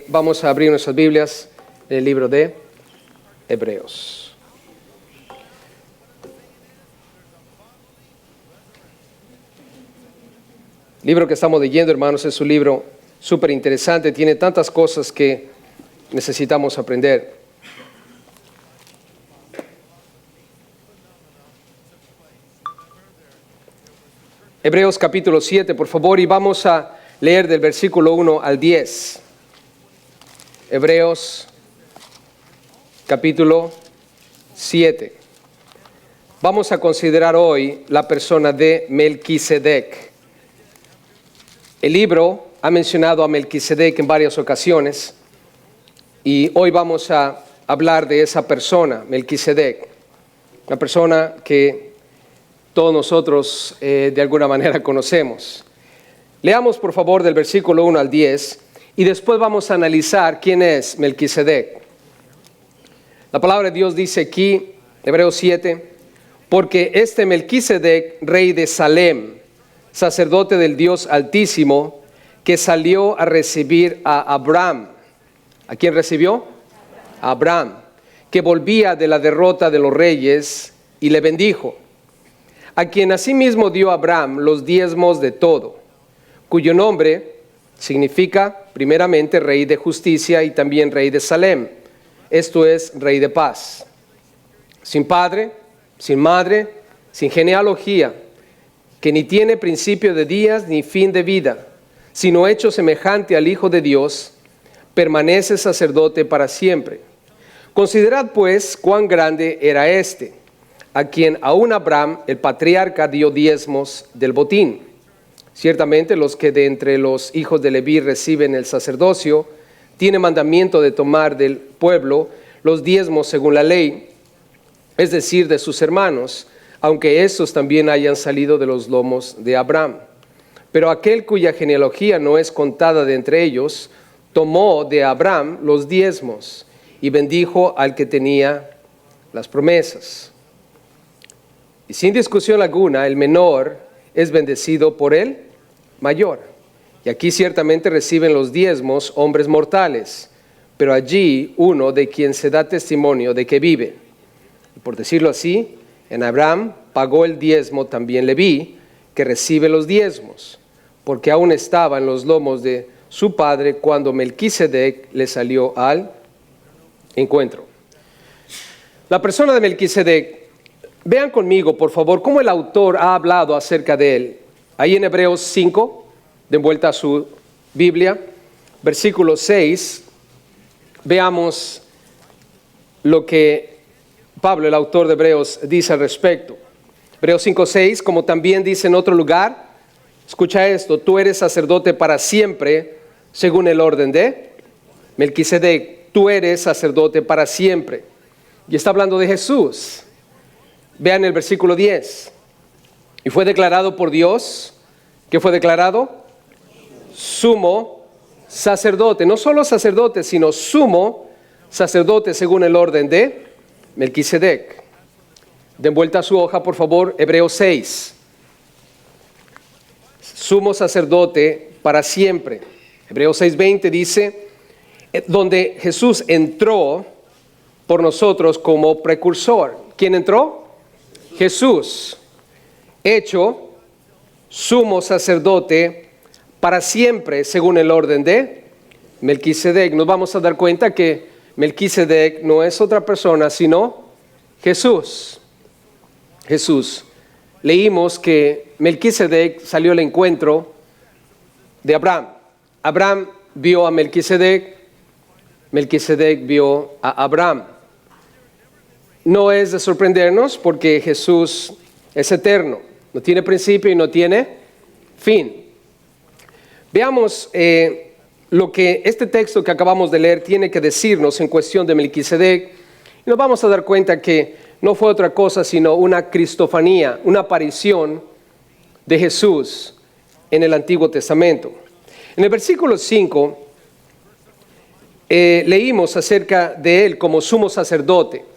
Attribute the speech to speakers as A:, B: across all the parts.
A: Vamos a abrir nuestras Biblias en el libro de Hebreos. El libro que estamos leyendo, hermanos, es un libro súper interesante. Tiene tantas cosas que necesitamos aprender. Hebreos capítulo 7, por favor, y vamos a leer del versículo 1 al 10. Hebreos capítulo 7. Vamos a considerar hoy la persona de Melquisedec. El libro ha mencionado a Melquisedec en varias ocasiones y hoy vamos a hablar de esa persona, Melquisedec, una persona que todos nosotros de alguna manera conocemos. Leamos por favor del versículo 1 al 10 y después vamos a analizar quién es Melquisedec. La palabra de Dios dice aquí, Hebreos 7, porque este Melquisedec, rey de Salem, sacerdote del Dios Altísimo, que salió a recibir a Abraham. ¿A quién recibió? A Abraham, que volvía de la derrota de los reyes y le bendijo. A quien asimismo dio Abraham los diezmos de todo, cuyo nombre significa primeramente rey de justicia y también rey de Salem, esto es, rey de paz. Sin padre, sin madre, sin genealogía, que ni tiene principio de días ni fin de vida, sino hecho semejante al Hijo de Dios, permanece sacerdote para siempre. Considerad pues cuán grande era este, a quien aún Abraham, el patriarca, dio diezmos del botín. Ciertamente los que de entre los hijos de Leví reciben el sacerdocio, tienen mandamiento de tomar del pueblo los diezmos según la ley, es decir, de sus hermanos, aunque estos también hayan salido de los lomos de Abraham. Pero aquel cuya genealogía no es contada de entre ellos, tomó de Abraham los diezmos y bendijo al que tenía las promesas. Y sin discusión alguna, el menor es bendecido por el mayor. Y aquí ciertamente reciben los diezmos hombres mortales, pero allí uno de quien se da testimonio de que vive. Y por decirlo así, en Abraham pagó el diezmo también Leví, que recibe los diezmos, porque aún estaba en los lomos de su padre cuando Melquisedec le salió al encuentro. La persona de Melquisedec, vean conmigo, por favor, cómo el autor ha hablado acerca de él. Ahí en Hebreos 5, de vuelta a su Biblia, versículo 6, veamos lo que Pablo, el autor de Hebreos, dice al respecto. Hebreos 5, 6, como también dice en otro lugar, escucha esto, tú eres sacerdote para siempre, según el orden de Melquisedec, tú eres sacerdote para siempre. Y está hablando de Jesús. Vean el versículo 10. Y fue declarado por Dios, ¿qué fue declarado? Sumo sacerdote. No solo sacerdote, sino sumo sacerdote según el orden de Melquisedec. Den vuelta a su hoja, por favor, Hebreos 6. Sumo sacerdote para siempre. Hebreos 6:20 dice, donde Jesús entró por nosotros como precursor. ¿Quién entró? Jesús, hecho sumo sacerdote para siempre, según el orden de Melquisedec. Nos vamos a dar cuenta que Melquisedec no es otra persona, sino Jesús. Jesús. Leímos que Melquisedec salió al encuentro de Abraham. Abraham vio a Melquisedec, Melquisedec vio a Abraham. No es de sorprendernos porque Jesús es eterno, no tiene principio y no tiene fin. Veamos lo que este texto que acabamos de leer tiene que decirnos en cuestión de Melquisedec. Y nos vamos a dar cuenta que no fue otra cosa sino una cristofanía, una aparición de Jesús en el Antiguo Testamento. En el versículo 5 leímos acerca de él como sumo sacerdote,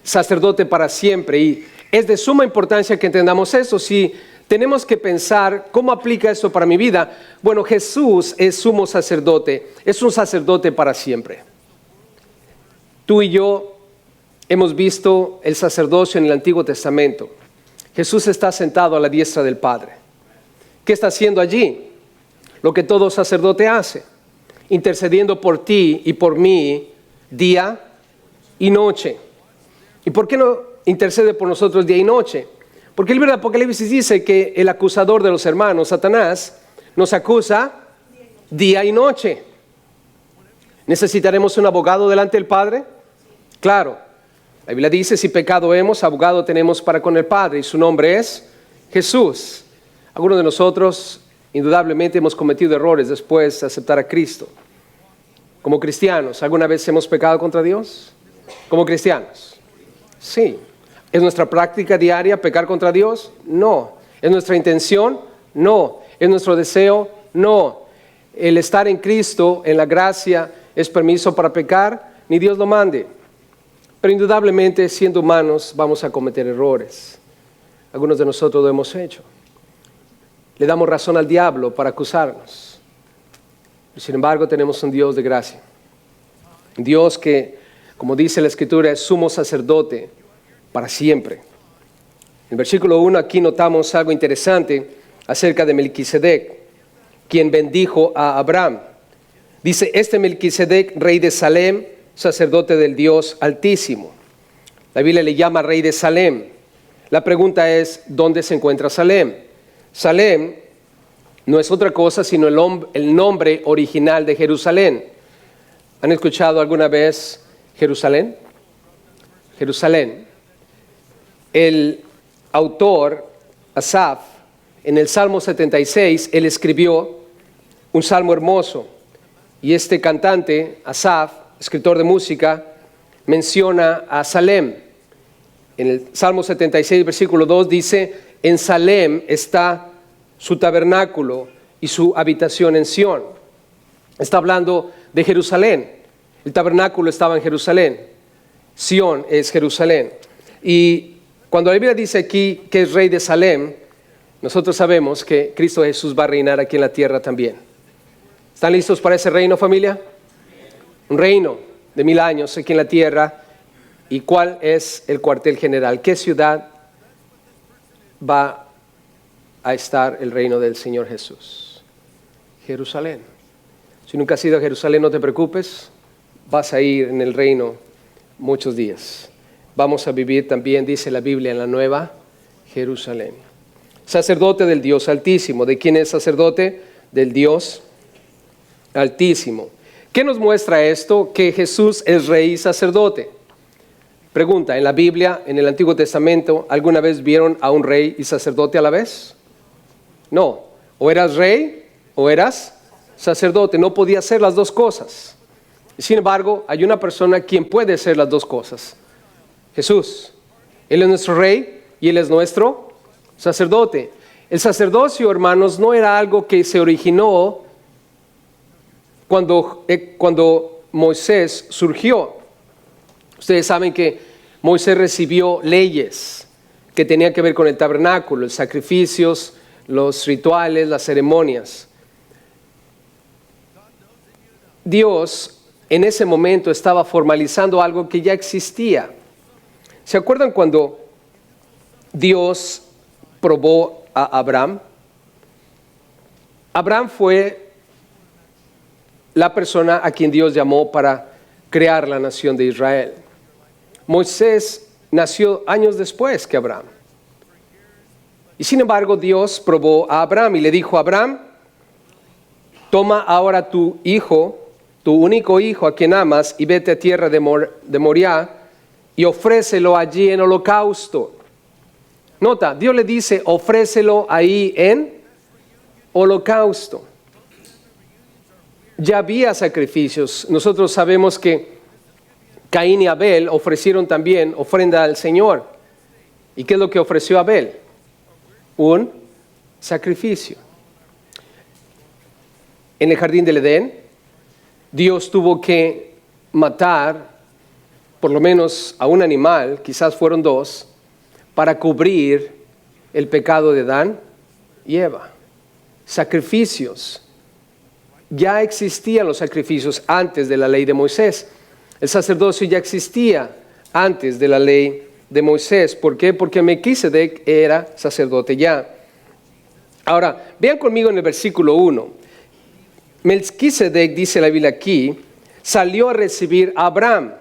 A: sacerdote para siempre, y es de suma importancia que entendamos eso. Si tenemos que pensar, ¿cómo aplica esto para mi vida? Bueno, Jesús es sumo sacerdote, es un sacerdote para siempre. Tú y yo hemos visto el sacerdocio en el Antiguo Testamento. Jesús está sentado a la diestra del Padre. ¿Qué está haciendo allí? Lo que todo sacerdote hace, intercediendo por ti y por mí día y noche. ¿Y por qué no intercede por nosotros día y noche? Porque el libro de Apocalipsis dice que el acusador de los hermanos, Satanás, nos acusa día y noche. ¿Necesitaremos un abogado delante del Padre? Claro. La Biblia dice, si pecado hemos, abogado tenemos para con el Padre, y su nombre es Jesús. Algunos de nosotros, indudablemente, hemos cometido errores después de aceptar a Cristo. Como cristianos, ¿alguna vez hemos pecado contra Dios? Como cristianos. Sí. ¿Es nuestra práctica diaria pecar contra Dios? No. ¿Es nuestra intención? No. ¿Es nuestro deseo? No. El estar en Cristo, en la gracia, ¿es permiso para pecar? Ni Dios lo mande. Pero indudablemente, siendo humanos, vamos a cometer errores. Algunos de nosotros lo hemos hecho. Le damos razón al diablo para acusarnos. Sin embargo, tenemos un Dios de gracia. Un Dios que, como dice la Escritura, es sumo sacerdote para siempre. En el versículo 1 aquí notamos algo interesante acerca de Melquisedec, quien bendijo a Abraham. Dice, este Melquisedec, rey de Salem, sacerdote del Dios Altísimo. La Biblia le llama rey de Salem. La pregunta es, ¿dónde se encuentra Salem? Salem no es otra cosa sino el nombre original de Jerusalén. ¿Han escuchado alguna vez Jerusalén? Jerusalén. El autor, Asaf, en el Salmo 76, él escribió un salmo hermoso. Y este cantante, Asaf, escritor de música, menciona a Salem. En el Salmo 76, versículo 2, dice, en Salem está su tabernáculo y su habitación en Sión. Está hablando de Jerusalén. El tabernáculo estaba en Jerusalén. Sión es Jerusalén. Y cuando la Biblia dice aquí que es rey de Salem, nosotros sabemos que Cristo Jesús va a reinar aquí en la tierra también. ¿Están listos para ese reino, familia? Un reino de 1000 años aquí en la tierra. ¿Y cuál es el cuartel general? ¿Qué ciudad va a estar el reino del Señor Jesús? Jerusalén. Si nunca has ido a Jerusalén, no te preocupes. Vas a ir en el reino muchos días. Vamos a vivir también, dice la Biblia, en la nueva Jerusalén. Sacerdote del Dios Altísimo. ¿De quién es sacerdote? Del Dios Altísimo. ¿Qué nos muestra esto? Que Jesús es rey y sacerdote. Pregunta, ¿en la Biblia, en el Antiguo Testamento, alguna vez vieron a un rey y sacerdote a la vez? No. O eras rey o eras sacerdote. No podía ser las dos cosas. Sin embargo, hay una persona quien puede ser las dos cosas. Jesús. Él es nuestro rey y Él es nuestro sacerdote. El sacerdocio, hermanos, no era algo que se originó cuando Moisés surgió. Ustedes saben que Moisés recibió leyes que tenían que ver con el tabernáculo, los sacrificios, los rituales, las ceremonias. Dios en ese momento estaba formalizando algo que ya existía. ¿Se acuerdan cuando Dios probó a Abraham? Abraham fue la persona a quien Dios llamó para crear la nación de Israel. Moisés nació años después que Abraham. Y sin embargo, Dios probó a Abraham y le dijo a Abraham, toma ahora tu hijo, tu único hijo a quien amas, y vete a tierra de Moriah y ofrécelo allí en holocausto. Nota, Dios le dice, ofrécelo ahí en holocausto. Ya había sacrificios. Nosotros sabemos que Caín y Abel ofrecieron también ofrenda al Señor. ¿Y qué es lo que ofreció Abel? Un sacrificio. En el jardín del Edén, Dios tuvo que matar por lo menos a un animal, quizás fueron 2, para cubrir el pecado de Adán y Eva. Sacrificios. Ya existían los sacrificios antes de la ley de Moisés. El sacerdocio ya existía antes de la ley de Moisés. ¿Por qué? Porque Melquisedec era sacerdote ya. Ahora, vean conmigo en el versículo 1. Melquisedec, dice la Biblia aquí, salió a recibir a Abraham,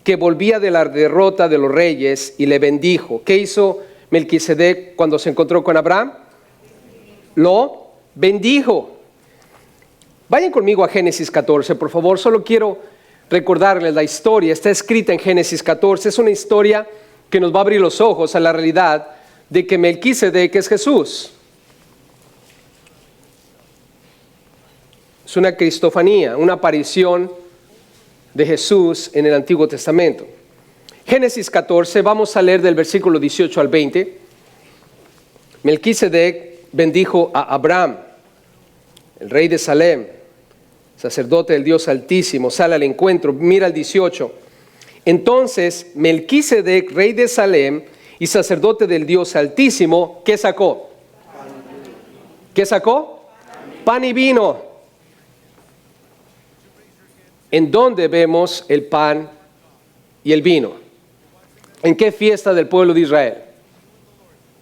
A: que volvía de la derrota de los reyes, y le bendijo. ¿Qué hizo Melquisedec cuando se encontró con Abraham? Lo bendijo. Vayan conmigo a Génesis 14, por favor. Solo quiero recordarles la historia. Está escrita en Génesis 14. Es una historia que nos va a abrir los ojos a la realidad de que Melquisedec es Jesús. Es una cristofanía, una aparición de Jesús en el Antiguo Testamento. Génesis 14, vamos a leer del versículo 18 al 20. Melquisedec bendijo a Abraham, el rey de Salem, sacerdote del Dios Altísimo, sale al encuentro. Mira el 18. Entonces Melquisedec, rey de Salem y sacerdote del Dios Altísimo, ¿qué sacó? ¿Qué sacó? Pan y vino. ¿En dónde vemos el pan y el vino? ¿En qué fiesta del pueblo de Israel?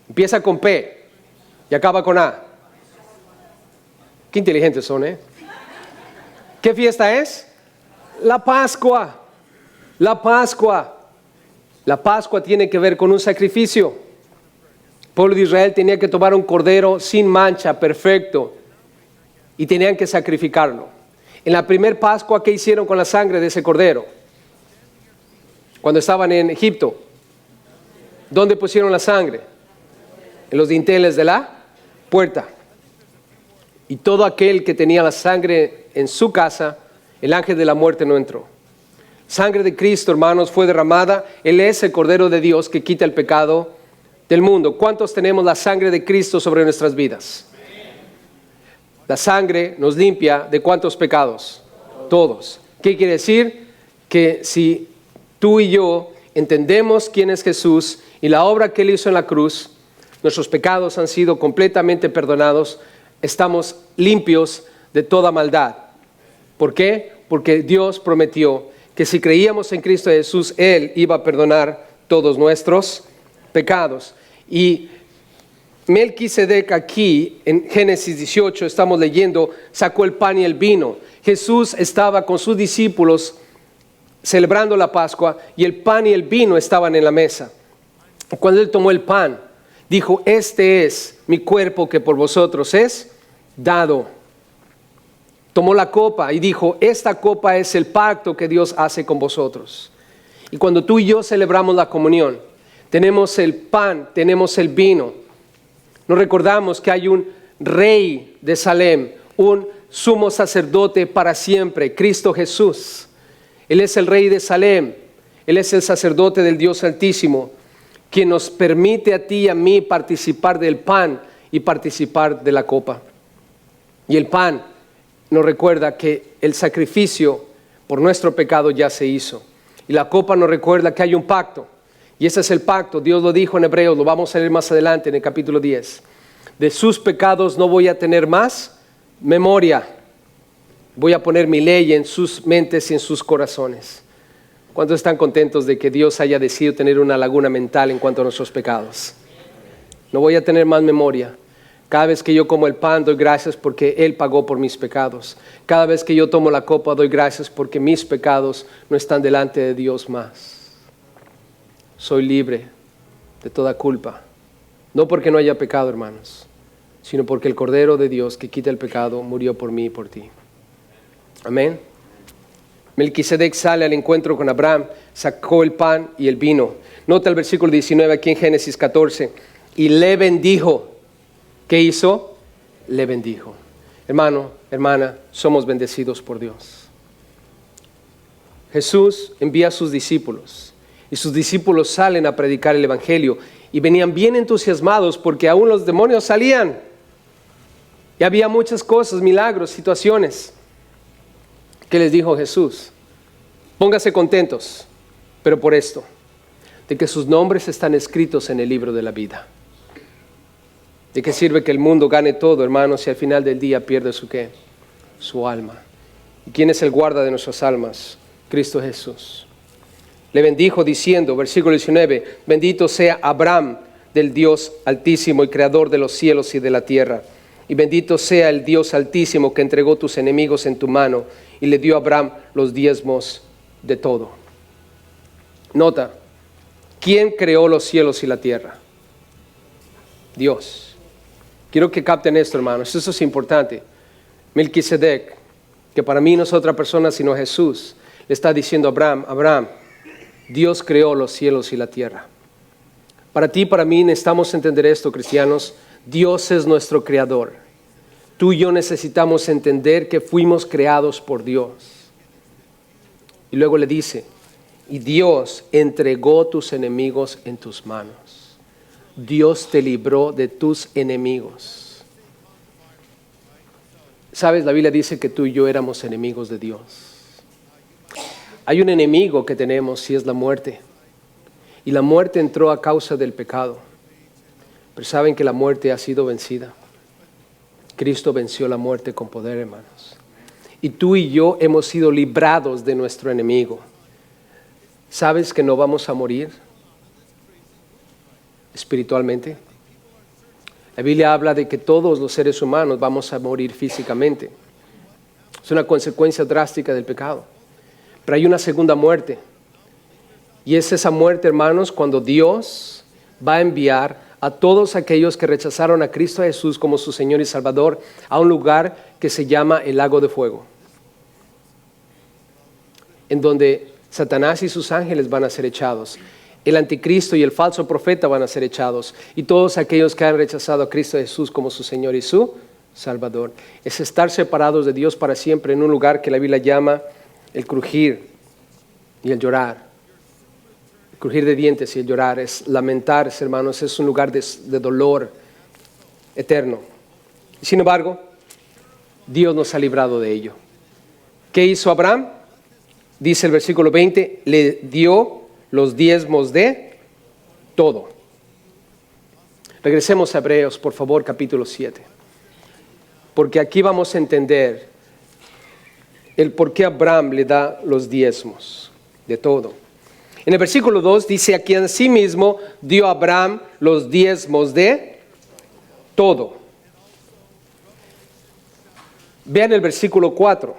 A: Empieza con P y acaba con A. Qué inteligentes son, ¿eh? ¿Qué fiesta es? La Pascua. La Pascua. La Pascua tiene que ver con un sacrificio. El pueblo de Israel tenía que tomar un cordero sin mancha, perfecto, y tenían que sacrificarlo. En la primer Pascua, ¿qué hicieron con la sangre de ese cordero? Cuando estaban en Egipto, ¿dónde pusieron la sangre? En los dinteles de la puerta. Y todo aquel que tenía la sangre en su casa, el ángel de la muerte no entró. Sangre de Cristo, hermanos, fue derramada. Él es el Cordero de Dios que quita el pecado del mundo. ¿Cuántos tenemos la sangre de Cristo sobre nuestras vidas? La sangre nos limpia ¿de cuántos pecados? Todos. ¿Qué quiere decir? Que si tú y yo entendemos quién es Jesús y la obra que Él hizo en la cruz, nuestros pecados han sido completamente perdonados, estamos limpios de toda maldad. ¿Por qué? Porque Dios prometió que si creíamos en Cristo Jesús, Él iba a perdonar todos nuestros pecados. Y Melquisedec aquí, en Génesis 18, estamos leyendo, sacó el pan y el vino. Jesús estaba con sus discípulos celebrando la Pascua y el pan y el vino estaban en la mesa. Cuando Él tomó el pan, dijo, este es mi cuerpo que por vosotros es dado. Tomó la copa y dijo, esta copa es el pacto que Dios hace con vosotros. Y cuando tú y yo celebramos la comunión, tenemos el pan, tenemos el vino. Nos recordamos que hay un rey de Salem, un sumo sacerdote para siempre, Cristo Jesús. Él es el rey de Salem, Él es el sacerdote del Dios Altísimo, quien nos permite a ti y a mí participar del pan y participar de la copa. Y el pan nos recuerda que el sacrificio por nuestro pecado ya se hizo. Y la copa nos recuerda que hay un pacto. Y ese es el pacto, Dios lo dijo en Hebreos, lo vamos a leer más adelante en el capítulo 10. De sus pecados no voy a tener más memoria. Voy a poner mi ley en sus mentes y en sus corazones. ¿Cuántos están contentos de que Dios haya decidido tener una laguna mental en cuanto a nuestros pecados? No voy a tener más memoria. Cada vez que yo como el pan, doy gracias porque Él pagó por mis pecados. Cada vez que yo tomo la copa, doy gracias porque mis pecados no están delante de Dios más. Soy libre de toda culpa. No porque no haya pecado, hermanos, sino porque el Cordero de Dios que quita el pecado murió por mí y por ti. Amén. Melquisedec sale al encuentro con Abraham, sacó el pan y el vino. Nota el versículo 19 aquí en Génesis 14. Y le bendijo. ¿Qué hizo? Le bendijo. Hermano, hermana, somos bendecidos por Dios. Jesús envía a sus discípulos y sus discípulos salen a predicar el Evangelio y venían bien entusiasmados porque aún los demonios salían. Y había muchas cosas, milagros, situaciones. ¿Qué les dijo Jesús? Pónganse contentos, pero por esto, de que sus nombres están escritos en el libro de la vida. ¿De qué sirve que el mundo gane todo, hermanos, si al final del día pierde su qué? Su alma. ¿Y quién es el guarda de nuestras almas? Cristo Jesús. Le bendijo diciendo, versículo 19, bendito sea Abraham del Dios altísimo y creador de los cielos y de la tierra. Y bendito sea el Dios altísimo que entregó tus enemigos en tu mano y le dio a Abraham los diezmos de todo. Nota, ¿quién creó los cielos y la tierra? Dios. Quiero que capten esto, hermanos, eso es importante. Melquisedec, que para mí no es otra persona sino Jesús, le está diciendo a Abraham, Abraham, Dios creó los cielos y la tierra. Para ti y para mí necesitamos entender esto, cristianos. Dios es nuestro creador. Tú y yo necesitamos entender que fuimos creados por Dios. Y luego le dice, y Dios entregó tus enemigos en tus manos. Dios te libró de tus enemigos. ¿Sabes? La Biblia dice que tú y yo éramos enemigos de Dios. Hay un enemigo que tenemos y es la muerte. Y la muerte entró a causa del pecado. Pero saben que la muerte ha sido vencida. Cristo venció la muerte con poder, hermanos. Y tú y yo hemos sido librados de nuestro enemigo. ¿Sabes que no vamos a morir espiritualmente? La Biblia habla de que todos los seres humanos vamos a morir físicamente. Es una consecuencia drástica del pecado. Pero hay una segunda muerte. Y es esa muerte, hermanos, cuando Dios va a enviar a todos aquellos que rechazaron a Cristo Jesús como su Señor y Salvador a un lugar que se llama el lago de fuego, en donde Satanás y sus ángeles van a ser echados. El anticristo y el falso profeta van a ser echados. Y todos aquellos que han rechazado a Cristo Jesús como su Señor y su Salvador. Es estar separados de Dios para siempre en un lugar que la Biblia llama el crujir y el llorar. El crujir de dientes y el llorar es lamentarse, hermanos. Es un lugar de dolor eterno. Sin embargo, Dios nos ha librado de ello. ¿Qué hizo Abraham? Dice el versículo 20, le dio los diezmos de todo. Regresemos a Hebreos, por favor, capítulo 7. Porque aquí vamos a entender el por qué Abraham le da los diezmos de todo. En el versículo 2 dice, a quien asimismo dio a Abraham los diezmos de todo. Vean el versículo 4.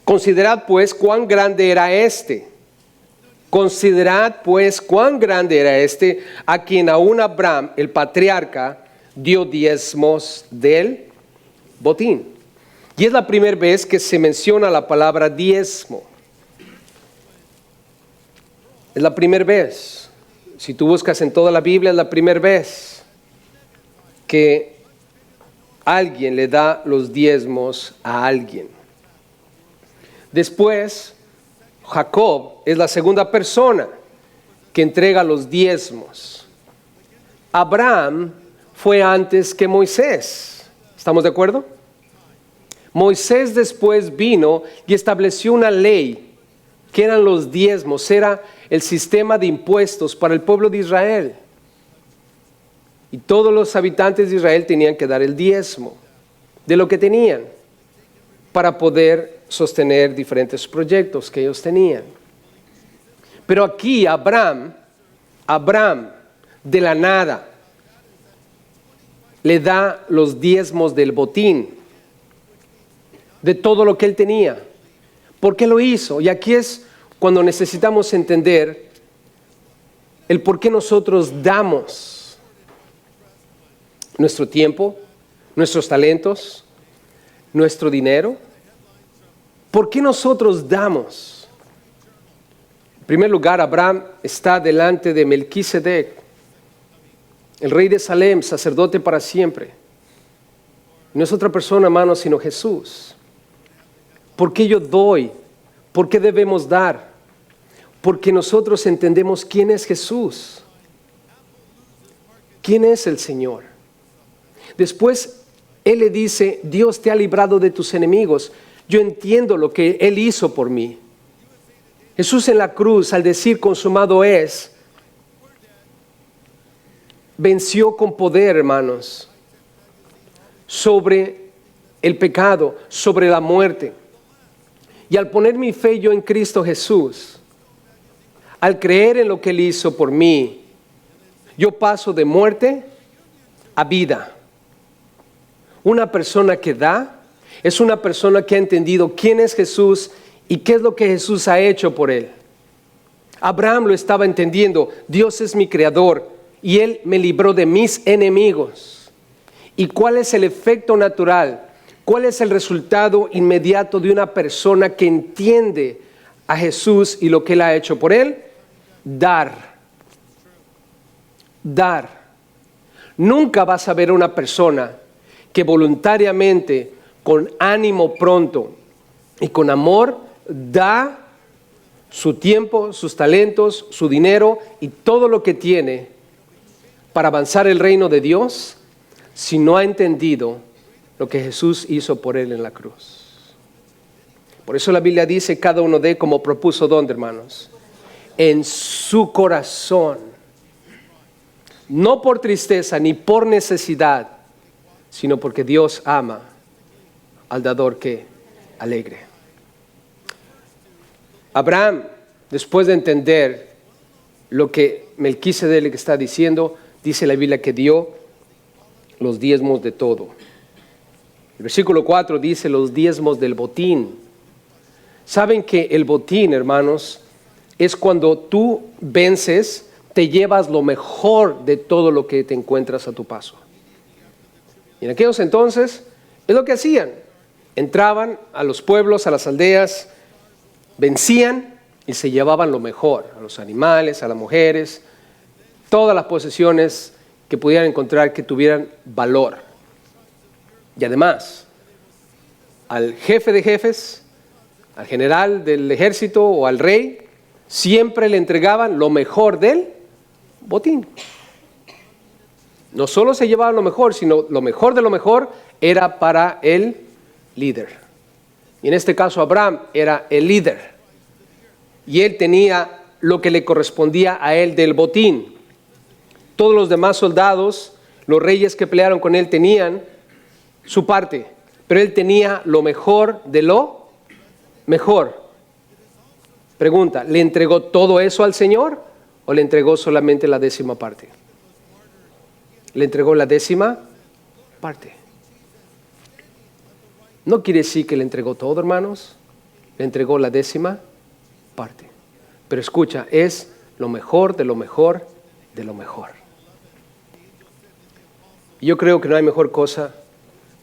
A: Considerad pues cuán grande era este. Considerad pues cuán grande era este, a quien aún Abraham, el patriarca, dio diezmos del botín. Y es la primera vez que se menciona la palabra diezmo. Es la primera vez. Si tú buscas en toda la Biblia, es la primera vez que alguien le da los diezmos a alguien. Después, Jacob es la segunda persona que entrega los diezmos. Abraham fue antes que Moisés. ¿Estamos de acuerdo? Moisés después vino y estableció una ley que eran los diezmos, era el sistema de impuestos para el pueblo de Israel. Y todos los habitantes de Israel tenían que dar el diezmo de lo que tenían para poder sostener diferentes proyectos que ellos tenían. Pero aquí Abraham, de la nada, le da los diezmos del botín, de todo lo que él tenía. ¿Por qué lo hizo? Y aquí es cuando necesitamos entender el por qué nosotros damos nuestro tiempo, nuestros talentos, nuestro dinero. ¿Por qué nosotros damos? En primer lugar, Abraham está delante de Melquisedec, el rey de Salem, sacerdote para siempre. No es otra persona, hermanos, sino Jesús. ¿Por qué yo doy? ¿Por qué debemos dar? Porque nosotros entendemos quién es Jesús. ¿Quién es el Señor? Después, Él le dice, Dios te ha librado de tus enemigos. Yo entiendo lo que Él hizo por mí. Jesús en la cruz, al decir consumado es, venció con poder, hermanos, sobre el pecado, sobre la muerte. Y al poner mi fe yo en Cristo Jesús, al creer en lo que Él hizo por mí, yo paso de muerte a vida. Una persona que da es una persona que ha entendido quién es Jesús y qué es lo que Jesús ha hecho por él. Abraham lo estaba entendiendo. Dios es mi creador y Él me libró de mis enemigos. ¿Y cuál es el efecto natural? ¿Cuál es el resultado inmediato de una persona que entiende a Jesús y lo que Él ha hecho por él? Dar. Dar. Nunca vas a ver a una persona que voluntariamente, con ánimo pronto y con amor, da su tiempo, sus talentos, su dinero y todo lo que tiene para avanzar el reino de Dios, si no ha entendido lo que Jesús hizo por él en la cruz. Por eso la Biblia dice, cada uno dé como propuso ¿dónde, hermanos? En su corazón. No por tristeza ni por necesidad, sino porque Dios ama al dador que alegre. Abraham, después de entender lo que Melquisedec le está diciendo, dice la Biblia que dio los diezmos de todo. El versículo 4 dice los diezmos del botín. Saben que el botín, hermanos, es cuando tú vences, te llevas lo mejor de todo lo que te encuentras a tu paso. Y en aquellos entonces es lo que hacían. Entraban a los pueblos, a las aldeas, vencían y se llevaban lo mejor, a los animales, a las mujeres, todas las posesiones que pudieran encontrar que tuvieran valor. Y además, al jefe de jefes, al general del ejército o al rey, siempre le entregaban lo mejor del botín. No solo se llevaban lo mejor, sino lo mejor de lo mejor era para el líder. Y en este caso Abraham era el líder. Y él tenía lo que le correspondía a él del botín. Todos los demás soldados, los reyes que pelearon con él tenían su parte, pero él tenía lo mejor de lo mejor. Pregunta, ¿le entregó todo eso al Señor o le entregó solamente la 10ª parte? Le entregó la 10ª parte. No quiere decir que le entregó todo, hermanos. Le entregó la 10ª parte. Pero escucha, es lo mejor de lo mejor de lo mejor. Y yo creo que no hay mejor cosa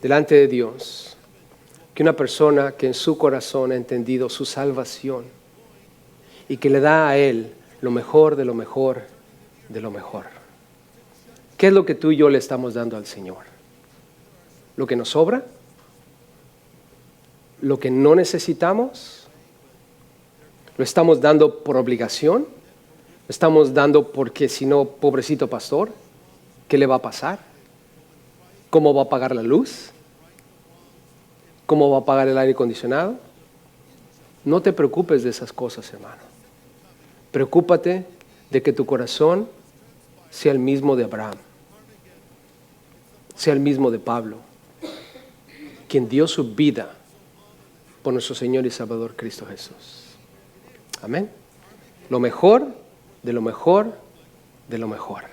A: delante de Dios que una persona que en su corazón ha entendido su salvación y que le da a Él lo mejor de lo mejor de lo mejor. ¿Qué es lo que tú y yo le estamos dando al Señor? ¿Lo que nos sobra? ¿Lo que no necesitamos? ¿Lo estamos dando por obligación? ¿Lo estamos dando porque si no, pobrecito pastor, qué le va a pasar? ¿Cómo va a pagar la luz? ¿Cómo va a pagar el aire acondicionado? No te preocupes de esas cosas, hermano. Preocúpate de que tu corazón sea el mismo de Abraham, sea el mismo de Pablo, quien dio su vida por nuestro Señor y Salvador Cristo Jesús. Amén. Lo mejor de lo mejor de lo mejor.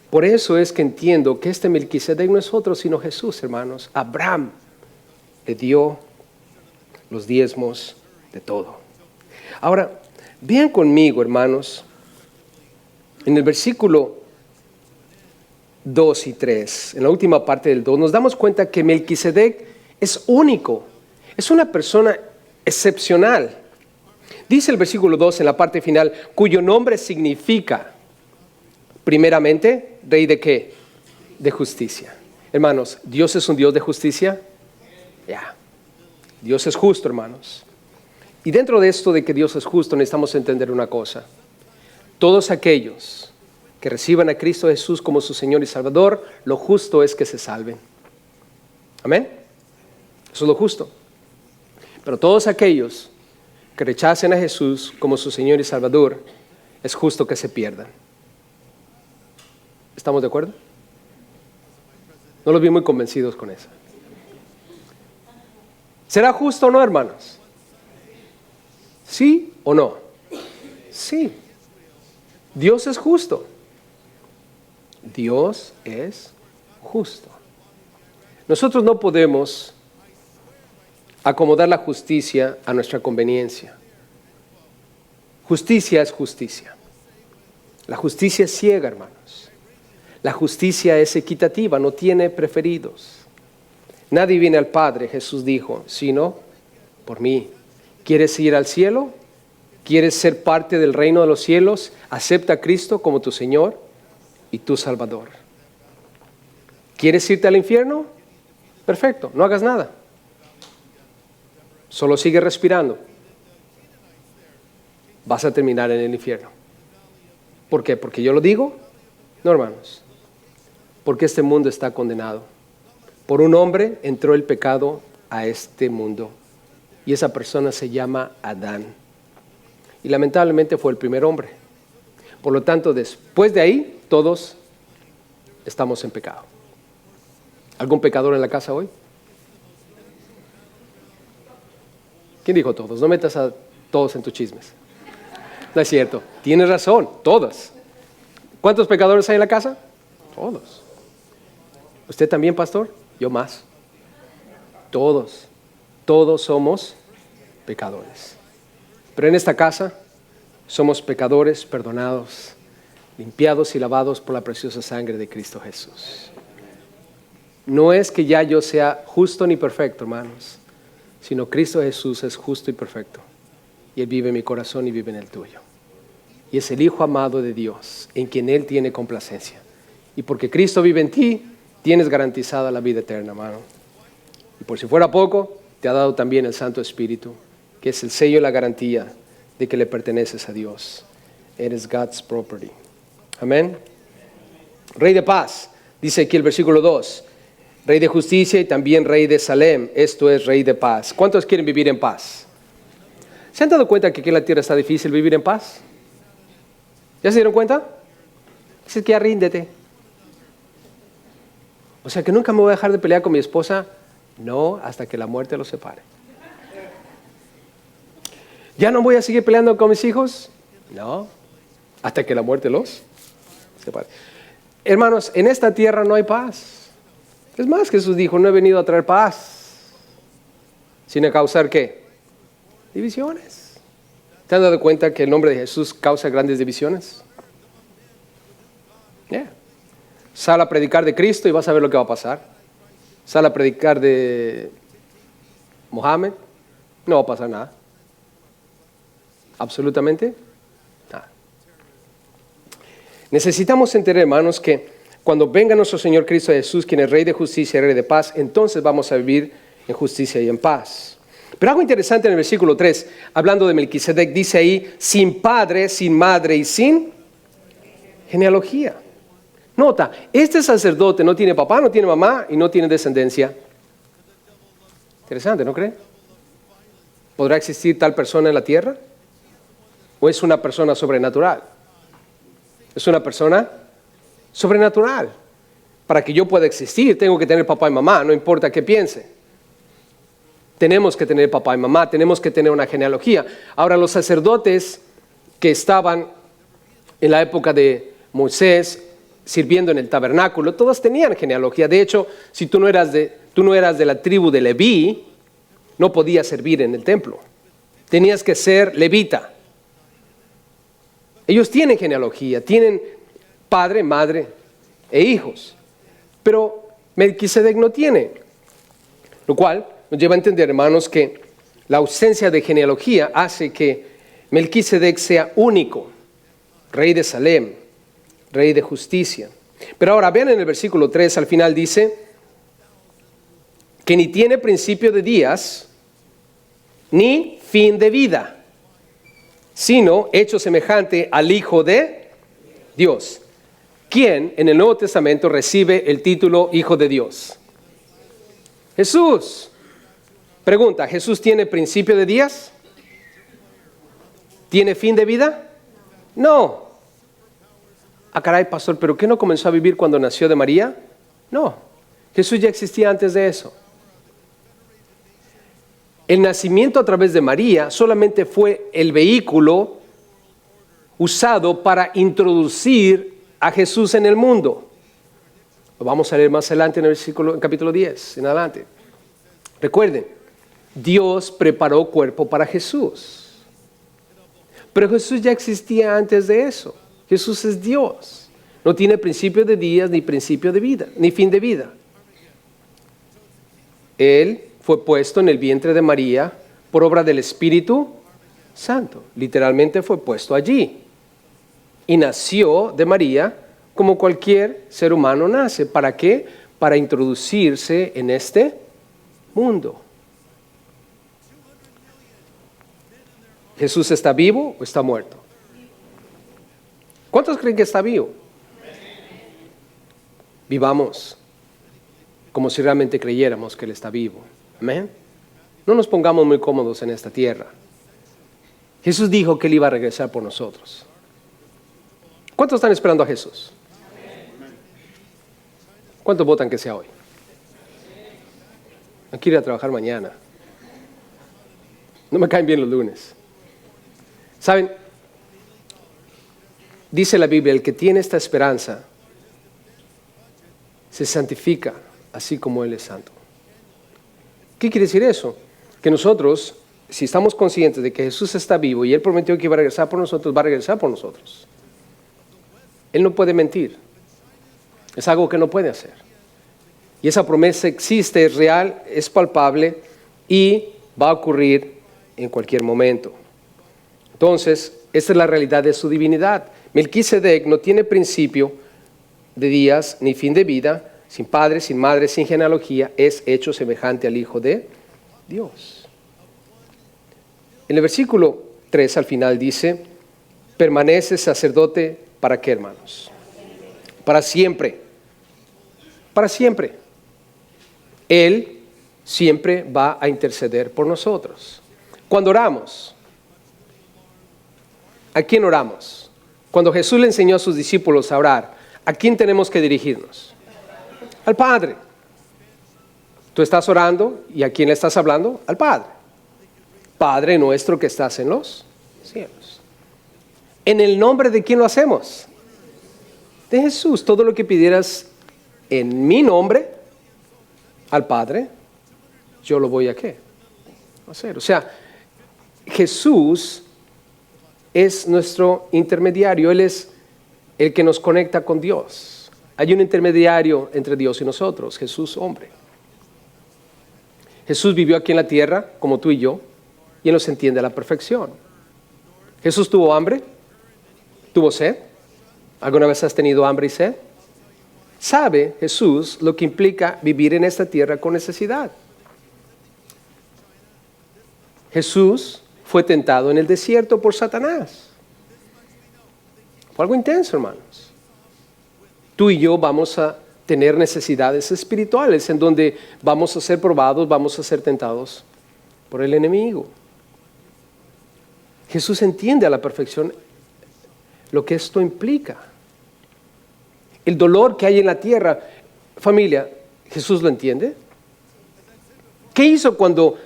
A: Por eso es que entiendo que este Melquisedec no es otro sino Jesús, hermanos. Abraham le dio los diezmos de todo. Ahora, vean conmigo, hermanos, en el versículo 2 y 3, en la última parte del 2, nos damos cuenta que Melquisedec es único, es una persona excepcional. Dice el versículo 2 en la parte final, cuyo nombre significa, primeramente, ¿rey de qué? De justicia. Hermanos, ¿Dios es un Dios de justicia? Ya. Dios es justo, hermanos. Y dentro de esto de que Dios es justo, necesitamos entender una cosa. Todos aquellos que reciban a Cristo Jesús como su Señor y Salvador, lo justo es que se salven. Amén. Eso es lo justo. Pero todos aquellos que rechacen a Jesús como su Señor y Salvador, es justo que se pierdan. ¿Estamos de acuerdo? No los vi muy convencidos con eso. ¿Será justo o no, hermanos? ¿Sí o no? Sí. Dios es justo. Dios es justo. Nosotros no podemos acomodar la justicia a nuestra conveniencia. Justicia es justicia. La justicia es ciega, hermanos. La justicia es equitativa, no tiene preferidos. Nadie viene al Padre, Jesús dijo, sino por mí. ¿Quieres ir al cielo? ¿Quieres ser parte del reino de los cielos? Acepta a Cristo como tu Señor y tu Salvador. ¿Quieres irte al infierno? Perfecto, no hagas nada. Solo sigue respirando. Vas a terminar en el infierno. ¿Por qué? ¿Porque yo lo digo? No, hermanos. Porque este mundo está condenado. Por un hombre entró el pecado a este mundo. Y esa persona se llama Adán. Y lamentablemente fue el primer hombre. Por lo tanto, después de ahí, todos estamos en pecado. ¿Algún pecador en la casa hoy? ¿Quién dijo todos? No metas a todos en tus chismes. No es cierto. Tienes razón, todos. ¿Cuántos pecadores hay en la casa? Todos. ¿Usted también, pastor? Yo más. Todos. Todos somos pecadores. Pero en esta casa somos pecadores perdonados, limpiados y lavados por la preciosa sangre de Cristo Jesús. No es que ya yo sea justo ni perfecto, hermanos, sino Cristo Jesús es justo y perfecto. Y Él vive en mi corazón y vive en el tuyo. Y es el Hijo amado de Dios, en quien Él tiene complacencia. Y porque Cristo vive en ti, tienes garantizada la vida eterna, hermano. Y por si fuera poco, te ha dado también el Santo Espíritu, que es el sello y la garantía de que le perteneces a Dios. Eres God's property. Amén. Rey de paz, dice aquí el versículo 2. Rey de justicia y también Rey de Salem. Esto es Rey de paz. ¿Cuántos quieren vivir en paz? ¿Se han dado cuenta que aquí en la tierra está difícil vivir en paz? ¿Ya se dieron cuenta? Dice que ya ríndete. O sea que nunca me voy a dejar de pelear con mi esposa. No, hasta que la muerte los separe. ¿Ya no voy a seguir peleando con mis hijos? No, hasta que la muerte los separe. Hermanos, en esta tierra no hay paz. Es más, Jesús dijo, no he venido a traer paz, sino a causar ¿qué? Divisiones. ¿Te han dado cuenta que el nombre de Jesús causa grandes divisiones? Sal a predicar de Cristo y vas a ver lo que va a pasar. Sal a predicar de Mohammed, no va a pasar nada. Absolutamente nada. Necesitamos entender, hermanos, que cuando venga nuestro Señor Cristo Jesús, quien es Rey de justicia y Rey de paz, entonces vamos a vivir en justicia y en paz. Pero algo interesante en el versículo 3, hablando de Melquisedec, dice ahí, sin padre, sin madre y sin genealogía. Nota, este sacerdote no tiene papá, no tiene mamá y no tiene descendencia. Interesante, ¿no cree? ¿Podrá existir tal persona en la tierra? ¿O es una persona sobrenatural? Es una persona sobrenatural. Para que yo pueda existir, tengo que tener papá y mamá, no importa qué piense. Tenemos que tener papá y mamá, tenemos que tener una genealogía. Ahora, los sacerdotes que estaban en la época de Moisés, sirviendo en el tabernáculo, todos tenían genealogía. De hecho, si tú no eras de la tribu de Leví, no podías servir en el templo. Tenías que ser levita. Ellos tienen genealogía, tienen padre, madre e hijos. Pero Melquisedec no tiene. Lo cual nos lleva a entender, hermanos, que la ausencia de genealogía hace que Melquisedec sea único. Rey de Salem, Rey de justicia. Pero ahora vean en el versículo 3, al final dice que ni tiene principio de días, ni fin de vida, sino hecho semejante al Hijo de Dios, quien en el Nuevo Testamento recibe el título Hijo de Dios. Jesús. Pregunta, ¿Jesús tiene principio de días? ¿Tiene fin de vida? No. Ah, caray, pastor, ¿pero qué no comenzó a vivir cuando nació de María? No, Jesús ya existía antes de eso. El nacimiento a través de María solamente fue el vehículo usado para introducir a Jesús en el mundo. Lo vamos a leer más adelante en en capítulo 10, en adelante. Recuerden, Dios preparó cuerpo para Jesús. Pero Jesús ya existía antes de eso. Jesús es Dios. No tiene principio de días, ni principio de vida, ni fin de vida. Él fue puesto en el vientre de María por obra del Espíritu Santo. Literalmente fue puesto allí. Y nació de María como cualquier ser humano nace. ¿Para qué? Para introducirse en este mundo. ¿Jesús está vivo o está muerto? ¿Cuántos creen que está vivo? Vivamos como si realmente creyéramos que Él está vivo. Amén. No nos pongamos muy cómodos en esta tierra. Jesús dijo que Él iba a regresar por nosotros. ¿Cuántos están esperando a Jesús? ¿Cuántos votan que sea hoy? No quiero ir a trabajar mañana. No me caen bien los lunes. ¿Saben? Dice la Biblia, el que tiene esta esperanza se santifica así como Él es santo. ¿Qué quiere decir eso? Que nosotros, si estamos conscientes de que Jesús está vivo y Él prometió que iba a regresar por nosotros, va a regresar por nosotros. Él no puede mentir. Es algo que no puede hacer. Y esa promesa existe, es real, es palpable y va a ocurrir en cualquier momento. Entonces, esta es la realidad de su divinidad. Melquisedec no tiene principio de días ni fin de vida, sin padre, sin madre, sin genealogía, es hecho semejante al Hijo de Dios. En el versículo 3 al final dice, permanece sacerdote, ¿para qué, hermanos? Para siempre. Para siempre. Él siempre va a interceder por nosotros. Cuando oramos, ¿a quién oramos? Cuando Jesús le enseñó a sus discípulos a orar, ¿a quién tenemos que dirigirnos? Al Padre. Tú estás orando y ¿a quién le estás hablando? Al Padre. Padre nuestro que estás en los cielos. ¿En el nombre de quién lo hacemos? De Jesús. Todo lo que pidieras en mi nombre al Padre, yo lo voy a ¿qué? Hacer. O sea, Jesús es nuestro intermediario. Él es el que nos conecta con Dios. Hay un intermediario entre Dios y nosotros, Jesús hombre. Jesús vivió aquí en la tierra, como tú y yo, y Él nos entiende a la perfección. Jesús tuvo hambre, tuvo sed. ¿Alguna vez has tenido hambre y sed? Sabe Jesús lo que implica vivir en esta tierra con necesidad. Jesús fue tentado en el desierto por Satanás. Fue algo intenso, hermanos. Tú y yo vamos a tener necesidades espirituales en donde vamos a ser probados, vamos a ser tentados por el enemigo. Jesús entiende a la perfección lo que esto implica. El dolor que hay en la tierra, familia, ¿Jesús lo entiende? ¿Qué hizo cuando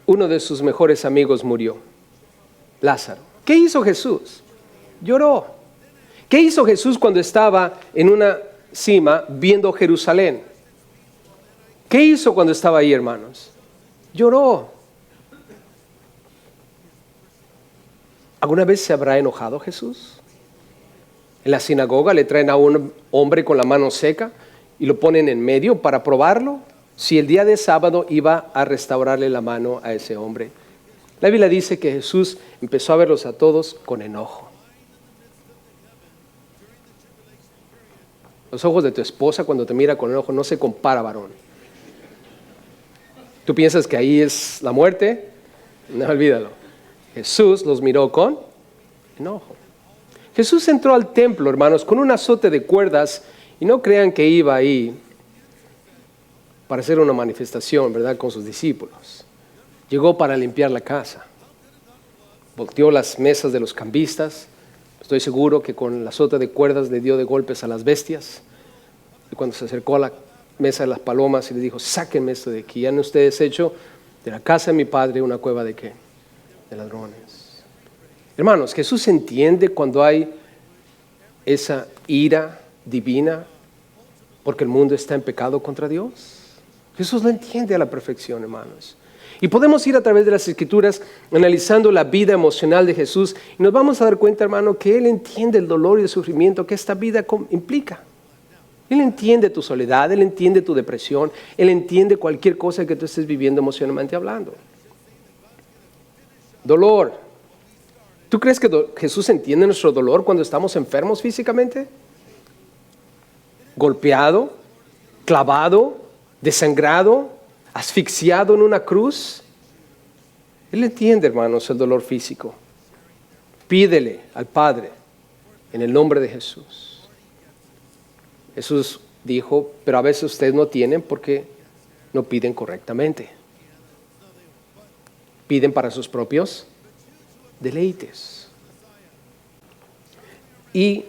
A: uno de sus mejores amigos murió? Lázaro. ¿Qué hizo Jesús? Lloró. ¿Qué hizo Jesús cuando estaba en una cima viendo Jerusalén? ¿Qué hizo cuando estaba ahí, hermanos? Lloró. ¿Alguna vez se habrá enojado Jesús? En la sinagoga le traen a un hombre con la mano seca y lo ponen en medio para probarlo. Si el día de sábado iba a restaurarle la mano a ese hombre. La Biblia dice que Jesús empezó a verlos a todos con enojo. Los ojos de tu esposa cuando te mira con enojo no se compara, varón. ¿Tú piensas que ahí es la muerte? No, olvídalo. Jesús los miró con enojo. Jesús entró al templo, hermanos, con un azote de cuerdas y no crean que iba ahí para hacer una manifestación, ¿verdad?, con sus discípulos. Llegó para limpiar la casa. Volteó las mesas de los cambistas, los Estoy seguro que con el azote de cuerdas le dio de golpes a las bestias. Y cuando se acercó a la mesa de las palomas y le dijo, sáquenme esto de aquí, han ustedes hecho de la casa de mi padre una cueva de ¿qué? De ladrones. Hermanos, Jesús entiende cuando hay esa ira divina porque el mundo está en pecado contra Dios. Jesús lo entiende a la perfección, hermanos. Y podemos ir a través de las Escrituras analizando la vida emocional de Jesús y nos vamos a dar cuenta, hermano, que Él entiende el dolor y el sufrimiento que esta vida implica. Él entiende tu soledad, Él entiende tu depresión, Él entiende cualquier cosa que tú estés viviendo emocionalmente hablando. Dolor. ¿Tú crees que Jesús entiende nuestro dolor cuando estamos enfermos físicamente? Golpeado, clavado, desangrado, asfixiado en una cruz. Él entiende, hermanos, el dolor físico. Pídele al Padre en el nombre de Jesús. Jesús dijo, pero a veces ustedes no tienen porque no piden correctamente. Piden para sus propios deleites. Y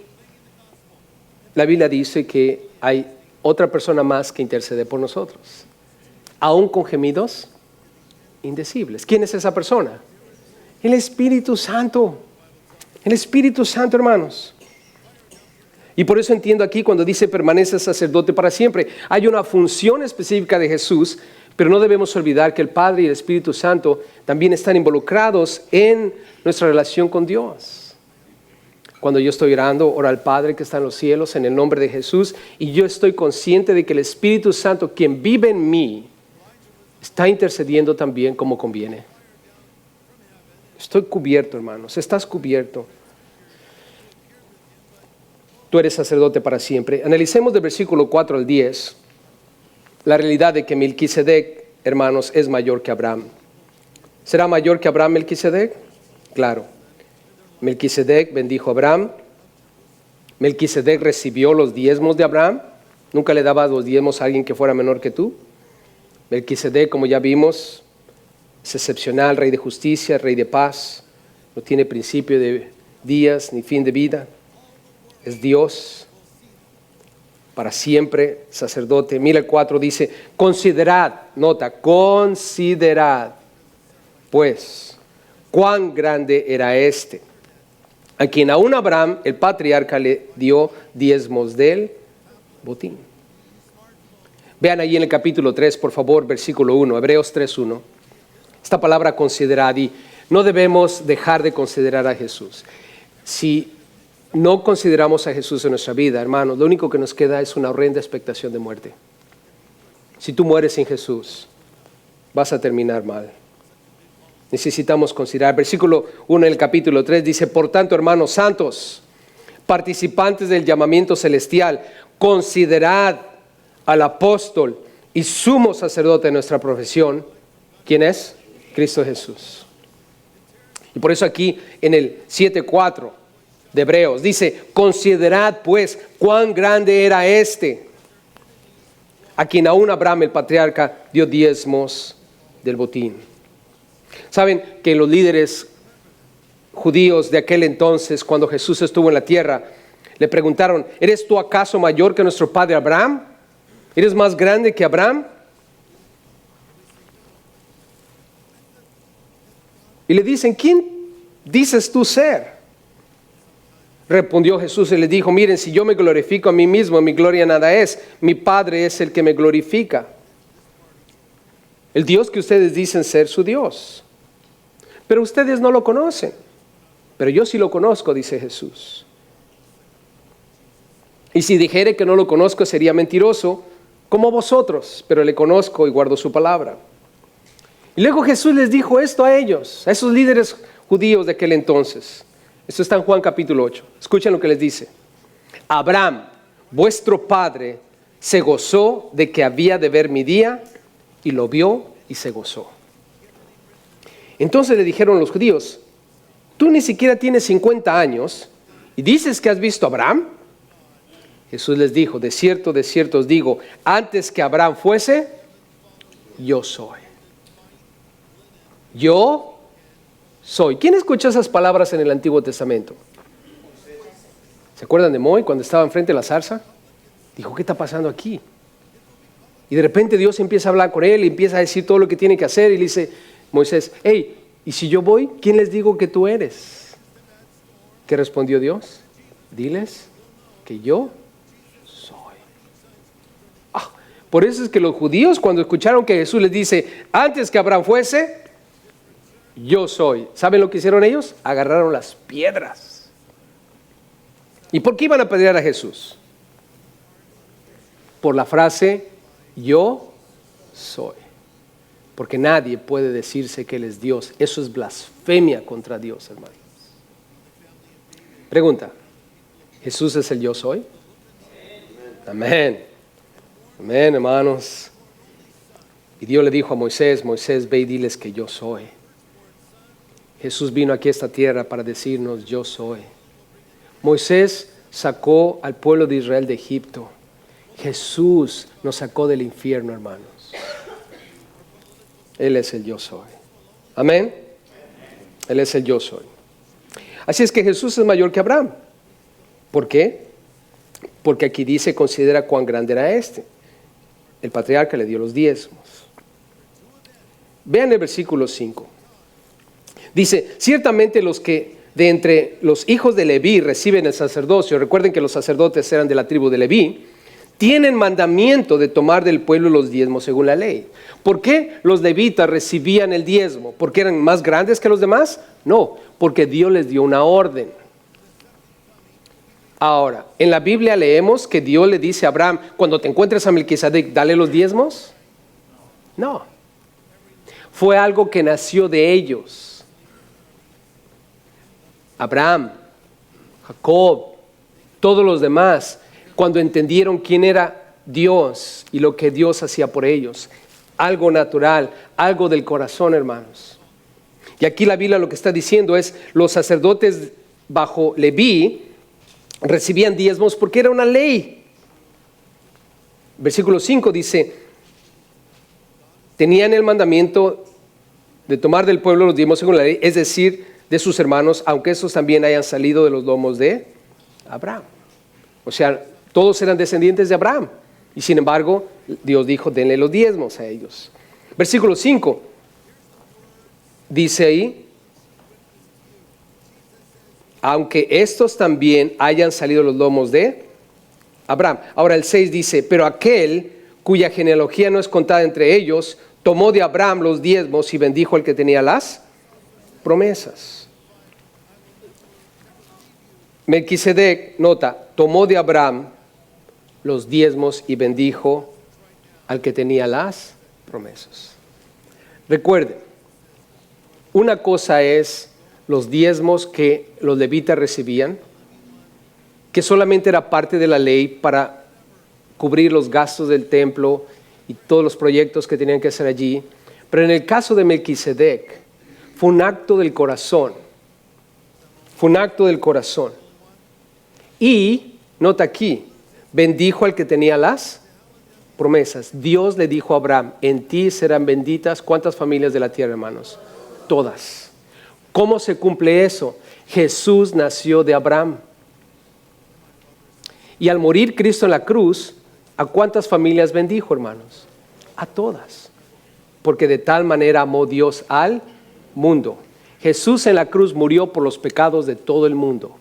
A: la Biblia dice que hay otra persona más que intercede por nosotros, aún con gemidos indecibles. ¿Quién es esa persona? El Espíritu Santo. El Espíritu Santo, hermanos. Y por eso entiendo aquí cuando dice permanece sacerdote para siempre. Hay una función específica de Jesús, pero no debemos olvidar que el Padre y el Espíritu Santo también están involucrados en nuestra relación con Dios. Cuando yo estoy orando, oro al Padre que está en los cielos en el nombre de Jesús y yo estoy consciente de que el Espíritu Santo, quien vive en mí, está intercediendo también como conviene. Estoy cubierto, hermanos, estás cubierto. Tú eres sacerdote para siempre. Analicemos del versículo 4 al 10 la realidad de que Melquisedec, hermanos, es mayor que Abraham. ¿Será mayor que Abraham Melquisedec? Claro. Melquisedec bendijo a Abraham. Melquisedec recibió los diezmos de Abraham. Nunca le daba los diezmos a alguien que fuera menor que tú. Melquisedec, como ya vimos, es excepcional, rey de justicia, rey de paz. No tiene principio de días ni fin de vida. Es Dios para siempre, sacerdote. Mira el 4 dice, considerad, nota, considerad, pues, cuán grande era este, a quien aún Abraham, el patriarca, le dio diezmos del botín. Vean ahí en el capítulo 3, por favor, versículo 1, Hebreos 3:1. Esta palabra considerad, y no debemos dejar de considerar a Jesús. Si no consideramos a Jesús en nuestra vida, hermanos, lo único que nos queda es una horrenda expectación de muerte. Si tú mueres sin Jesús, vas a terminar mal. Necesitamos considerar. Versículo 1 del capítulo 3 dice, por tanto, hermanos santos, participantes del llamamiento celestial, considerad al apóstol y sumo sacerdote de nuestra profesión. ¿Quién es? Cristo Jesús. Y por eso aquí en el 7:4 de Hebreos dice, considerad pues cuán grande era este, a quien aún Abraham el patriarca dio diezmos del botín. Saben que los líderes judíos de aquel entonces, cuando Jesús estuvo en la tierra, le preguntaron, ¿eres tú acaso mayor que nuestro padre Abraham? ¿Eres más grande que Abraham? Y le dicen, ¿quién dices tú ser? Respondió Jesús y le dijo, miren, si yo me glorifico a mí mismo, mi gloria nada es. Mi Padre es el que me glorifica. El Dios que ustedes dicen ser su Dios. Pero ustedes no lo conocen. Pero yo sí lo conozco, dice Jesús. Y si dijere que no lo conozco, sería mentiroso, como vosotros, pero le conozco y guardo su palabra. Y luego Jesús les dijo esto a ellos, a esos líderes judíos de aquel entonces. Esto está en Juan capítulo 8. Escuchen lo que les dice. Abraham, vuestro padre, se gozó de que había de ver mi día y lo vio y se gozó. Entonces le dijeron los judíos, tú ni siquiera tienes 50 años y dices que has visto a Abraham. Jesús les dijo, de cierto os digo, antes que Abraham fuese, yo soy. Yo soy. ¿Quién escuchó esas palabras en el Antiguo Testamento? ¿Se acuerdan de Moy cuando estaba enfrente de la zarza? Dijo, ¿qué está pasando aquí? Y de repente Dios empieza a hablar con él y empieza a decir todo lo que tiene que hacer y le dice, Moisés, hey, ¿y si yo voy? ¿Quién les digo que tú eres? ¿Qué respondió Dios? Diles que yo soy. Por eso es que los judíos cuando escucharon que Jesús les dice, antes que Abraham fuese, yo soy. ¿Saben lo que hicieron ellos? Agarraron las piedras. ¿Y por qué iban a apedrear a Jesús? Por la frase, yo soy. Porque nadie puede decirse que Él es Dios. Eso es blasfemia contra Dios, hermanos. Pregunta, ¿Jesús es el yo soy? Amén. Amén, hermanos. Y Dios le dijo a Moisés, Moisés, ve y diles que yo soy. Jesús vino aquí a esta tierra para decirnos, yo soy. Moisés sacó al pueblo de Israel de Egipto. Jesús nos sacó del infierno, hermanos. Él es el yo soy. Amén. Él es el yo soy. Así es que Jesús es mayor que Abraham. ¿Por qué? Porque aquí dice, considera cuán grande era este. El patriarca le dio los diezmos. Vean el versículo 5. Dice, ciertamente los que de entre los hijos de Leví reciben el sacerdocio, recuerden que los sacerdotes eran de la tribu de Leví, tienen mandamiento de tomar del pueblo los diezmos según la ley. ¿Por qué los levitas recibían el diezmo? ¿Porque eran más grandes que los demás? No, porque Dios les dio una orden. Ahora, en la Biblia leemos que Dios le dice a Abraham, cuando te encuentres a Melquisedec, dale los diezmos. No, fue algo que nació de ellos. Abraham, Jacob, todos los demás, cuando entendieron quién era Dios y lo que Dios hacía por ellos. Algo natural, algo del corazón, hermanos. Y aquí la Biblia lo que está diciendo es, los sacerdotes bajo Leví recibían diezmos porque era una ley. Versículo 5 dice, tenían el mandamiento de tomar del pueblo los diezmos según la ley, es decir, de sus hermanos, aunque esos también hayan salido de los lomos de Abraham. O sea, todos eran descendientes de Abraham. Y sin embargo, Dios dijo, denle los diezmos a ellos. Versículo 5, dice ahí, aunque estos también hayan salido de los lomos de Abraham. Ahora el 6 dice, pero aquel cuya genealogía no es contada entre ellos, tomó de Abraham los diezmos y bendijo al que tenía las promesas. Melquisedec, nota, tomó de Abraham los diezmos y bendijo al que tenía las promesas. Recuerden, una cosa es los diezmos que los levitas recibían, que solamente era parte de la ley para cubrir los gastos del templo y todos los proyectos que tenían que hacer allí. Pero en el caso de Melquisedec, fue un acto del corazón. Fue un acto del corazón. Y, nota aquí, bendijo al que tenía las promesas. Dios le dijo a Abraham, en ti serán benditas, ¿cuántas familias de la tierra, hermanos? Todas. ¿Cómo se cumple eso? Jesús nació de Abraham. Y al morir Cristo en la cruz, ¿a cuántas familias bendijo, hermanos? A todas. Porque de tal manera amó Dios al mundo. Jesús en la cruz murió por los pecados de todo el mundo.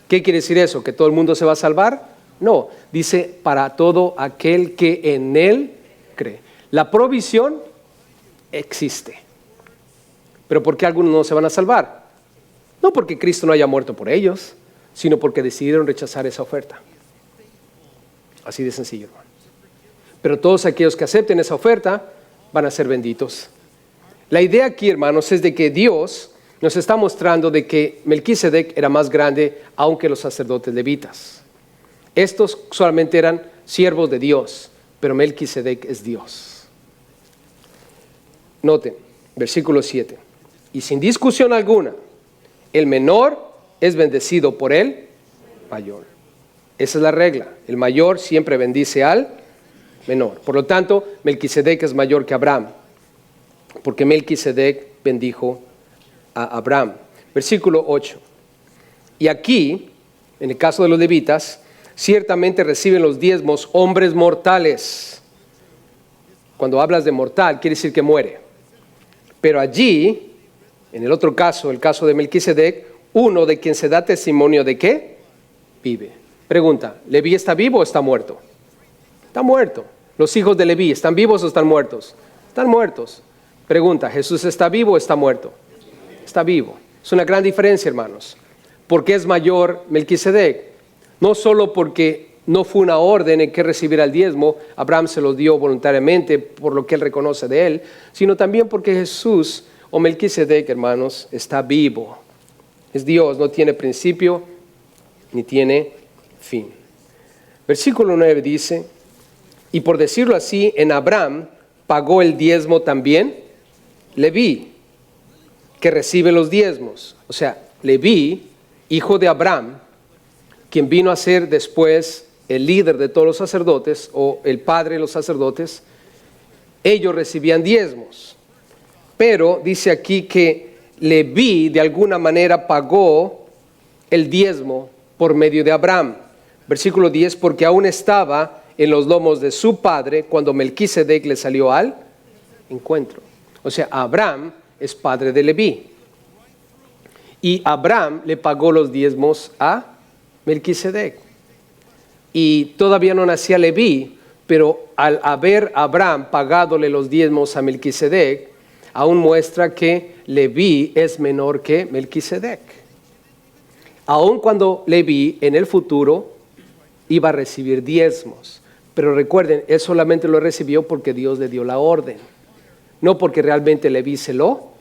A: ¿Qué quiere decir eso? ¿Que todo el mundo se va a salvar? No, dice para todo aquel que en Él cree. La provisión existe. ¿Pero por qué algunos no se van a salvar? No porque Cristo no haya muerto por ellos, sino porque decidieron rechazar esa oferta. Así de sencillo, hermano. Pero todos aquellos que acepten esa oferta van a ser benditos. La idea aquí, hermanos, es de que Dios nos está mostrando de que Melquisedec era más grande aunque los sacerdotes levitas. Estos solamente eran siervos de Dios, pero Melquisedec es Dios. Noten, versículo 7. Y sin discusión alguna, el menor es bendecido por el mayor. Esa es la regla. El mayor siempre bendice al menor. Por lo tanto, Melquisedec es mayor que Abraham, porque Melquisedec bendijo a Abraham. Versículo 8. Y aquí, en el caso de los levitas, ciertamente reciben los diezmos hombres mortales. Cuando hablas de mortal, quiere decir que muere. Pero allí, en el otro caso, el caso de Melquisedec, uno de quien se da testimonio de ¿qué? Vive. Pregunta, ¿Leví está vivo o está muerto? Está muerto. ¿Los hijos de Leví están vivos o están muertos? Están muertos. Pregunta, ¿Jesús está vivo o está muerto? Está vivo. Es una gran diferencia, hermanos. ¿Por qué es mayor Melquisedec? No solo porque no fue una orden en que recibiera el diezmo, Abraham se lo dio voluntariamente por lo que él reconoce de él, sino también porque Jesús o Melquisedec, hermanos, está vivo. Es Dios, no tiene principio ni tiene fin. Versículo 9 dice, y por decirlo así, en Abraham pagó el diezmo también Leví, que recibe los diezmos. O sea, Leví, hijo de Abraham, quien vino a ser después el líder de todos los sacerdotes o el padre de los sacerdotes, ellos recibían diezmos. Pero dice aquí que Leví de alguna manera pagó el diezmo por medio de Abraham. Versículo 10, porque aún estaba en los lomos de su padre cuando Melquisedec le salió al encuentro. O sea, Abraham es padre de Leví. Y Abraham le pagó los diezmos a Melquisedec. Y todavía no nacía Leví, pero al haber Abraham pagadole los diezmos a Melquisedec, aún muestra que Leví es menor que Melquisedec. Aun cuando Leví en el futuro iba a recibir diezmos. Pero recuerden, él solamente lo recibió porque Dios le dio la orden. No porque realmente Leví se lo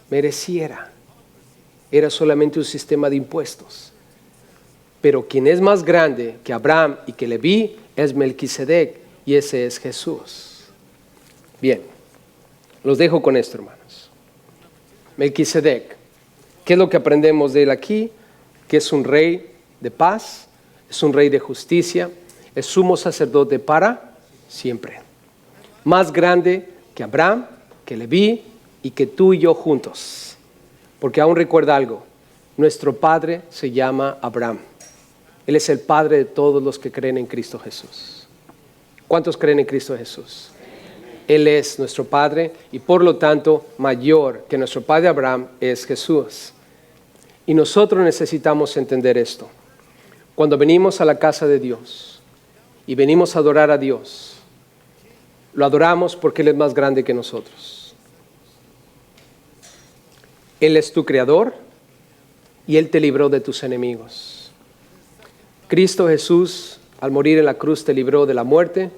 A: mereciera. Era solamente un sistema de impuestos. Pero quien es más grande que Abraham y que Leví es Melquisedec, y ese es Jesús. Bien, los dejo con esto, hermanos. Melquisedec, ¿qué es lo que aprendemos de él aquí? Que es un rey de paz, es un rey de justicia, es sumo sacerdote para siempre. Más grande que Abraham, que Leví y que tú y yo juntos. Porque aún recuerda algo, nuestro padre se llama Abraham. Él es el padre de todos los que creen en Cristo Jesús. ¿Cuántos creen en Cristo Jesús? Él es nuestro padre y por lo tanto mayor que nuestro padre Abraham es Jesús. Y nosotros necesitamos entender esto. Cuando venimos a la casa de Dios y venimos a adorar a Dios, lo adoramos porque Él es más grande que nosotros. Él es tu creador y Él te libró de tus enemigos. Cristo Jesús, al morir en la cruz, te libró de la muerte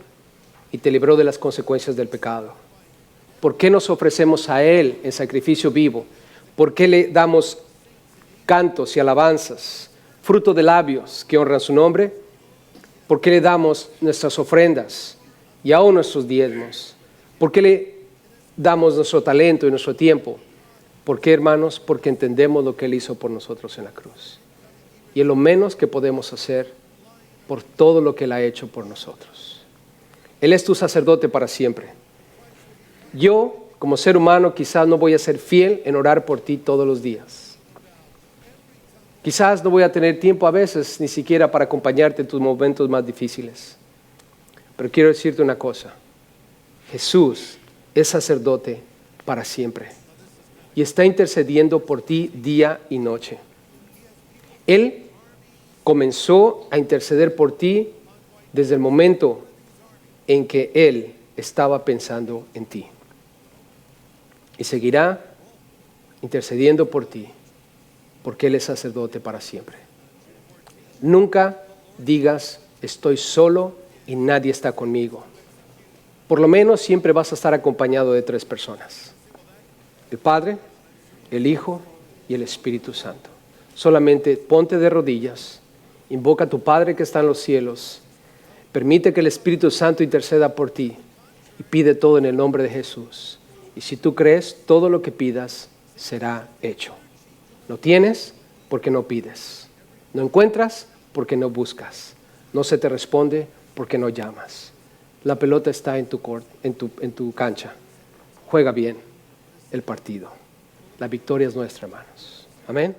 A: y te libró de las consecuencias del pecado. ¿Por qué nos ofrecemos a Él en sacrificio vivo? ¿Por qué le damos cantos y alabanzas, fruto de labios que honran su nombre? ¿Por qué le damos nuestras ofrendas y aún nuestros diezmos? ¿Por qué le damos nuestro talento y nuestro tiempo? ¿Por qué, hermanos? Porque entendemos lo que Él hizo por nosotros en la cruz. Y es lo menos que podemos hacer por todo lo que Él ha hecho por nosotros. Él es tu sacerdote para siempre. Yo, como ser humano, quizás no voy a ser fiel en orar por ti todos los días. Quizás no voy a tener tiempo a veces ni siquiera para acompañarte en tus momentos más difíciles. Pero quiero decirte una cosa. Jesús es sacerdote para siempre. Y está intercediendo por ti día y noche. Él comenzó a interceder por ti desde el momento en que Él estaba pensando en ti. Y seguirá intercediendo por ti, porque Él es sacerdote para siempre. Nunca digas, estoy solo y nadie está conmigo. Por lo menos siempre vas a estar acompañado de 3 personas. El Padre, el Hijo y el Espíritu Santo. Solamente ponte de rodillas, invoca a tu Padre que está en los cielos, permite que el Espíritu Santo interceda por ti y pide todo en el nombre de Jesús. Y si tú crees, todo lo que pidas será hecho. No tienes porque no pides. No encuentras porque no buscas. No se te responde porque no llamas. La pelota está en tu cancha. Juega bien el partido. La victoria es nuestra, hermanos. Amén.